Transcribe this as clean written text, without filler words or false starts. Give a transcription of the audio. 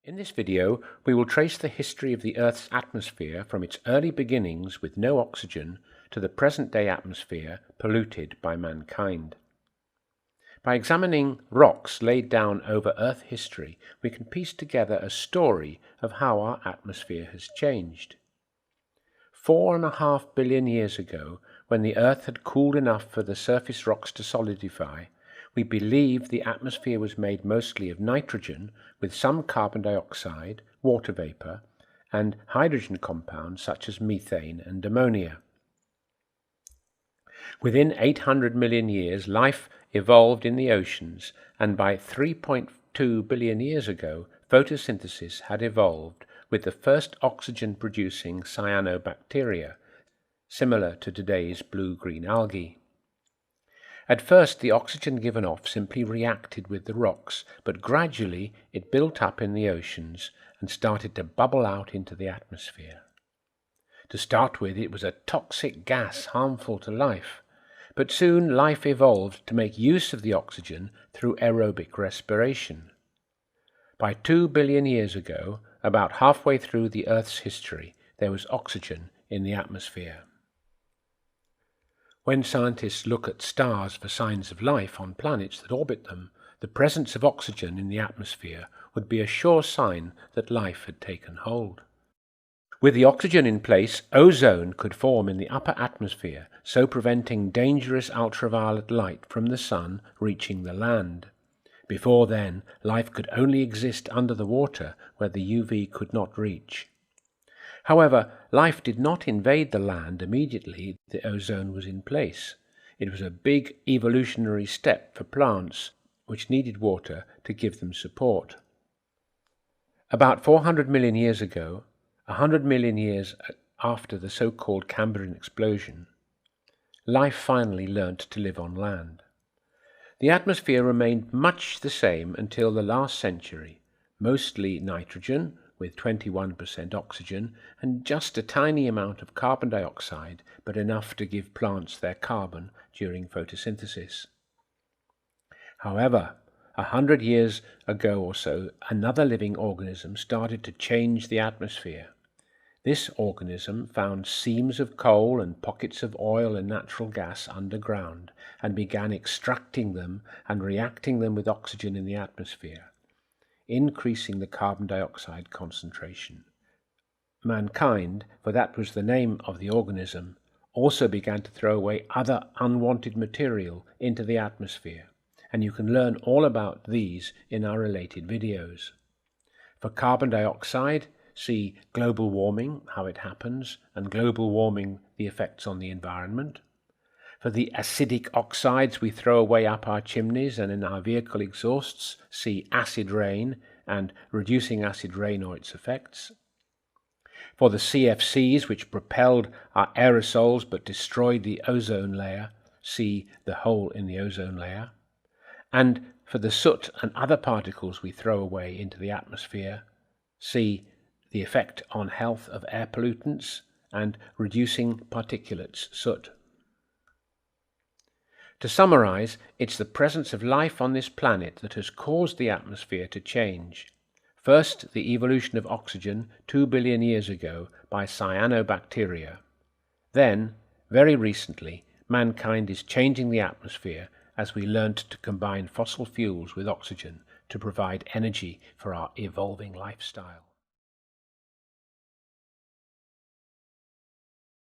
In this video, we will trace the history of the Earth's atmosphere from its early beginnings with no oxygen to the present-day atmosphere polluted by mankind. By examining rocks laid down over Earth history, we can piece together a story of how our atmosphere has changed. 4.5 billion years ago, when the Earth had cooled enough for the surface rocks to solidify, we believe the atmosphere was made mostly of nitrogen with some carbon dioxide, water vapor, and hydrogen compounds such as methane and ammonia. Within 800 million years, life evolved in the oceans, and by 3.2 billion years ago, photosynthesis had evolved with the first oxygen-producing cyanobacteria, similar to today's blue-green algae. At first, the oxygen given off simply reacted with the rocks, but gradually it built up in the oceans and started to bubble out into the atmosphere. To start with, it was a toxic gas harmful to life, but soon life evolved to make use of the oxygen through aerobic respiration. By 2 billion years ago, about halfway through the Earth's history, there was oxygen in the atmosphere. When scientists look at stars for signs of life on planets that orbit them, the presence of oxygen in the atmosphere would be a sure sign that life had taken hold. With the oxygen in place, ozone could form in the upper atmosphere, so preventing dangerous ultraviolet light from the sun reaching the land. Before then, life could only exist under the water where the UV could not reach. However, life did not invade the land immediately the ozone was in place. It was a big evolutionary step for plants, which needed water to give them support. About 400 million years ago, 100 million years after the so-called Cambrian explosion, life finally learnt to live on land. The atmosphere remained much the same until the last century, mostly nitrogen, with 21% oxygen and just a tiny amount of carbon dioxide, but enough to give plants their carbon during photosynthesis. However, 100 years ago or so, another living organism started to change the atmosphere. This organism found seams of coal and pockets of oil and natural gas underground and began extracting them and reacting them with oxygen in the atmosphere, increasing the carbon dioxide concentration. Mankind, for that was the name of the organism, also began to throw away other unwanted material into the atmosphere, and you can learn all about these in our related videos. For carbon dioxide, see global warming, how it happens, and global warming, the effects on the environment. For the acidic oxides we throw away up our chimneys and in our vehicle exhausts, see acid rain and reducing acid rain or its effects. For the CFCs which propelled our aerosols but destroyed the ozone layer, see the hole in the ozone layer. And for the soot and other particles we throw away into the atmosphere, see the effect on health of air pollutants and reducing particulates, soot. To summarize, it's the presence of life on this planet that has caused the atmosphere to change. First, the evolution of oxygen 2 billion years ago by cyanobacteria. Then, very recently, mankind is changing the atmosphere as we learnt to combine fossil fuels with oxygen to provide energy for our evolving lifestyle.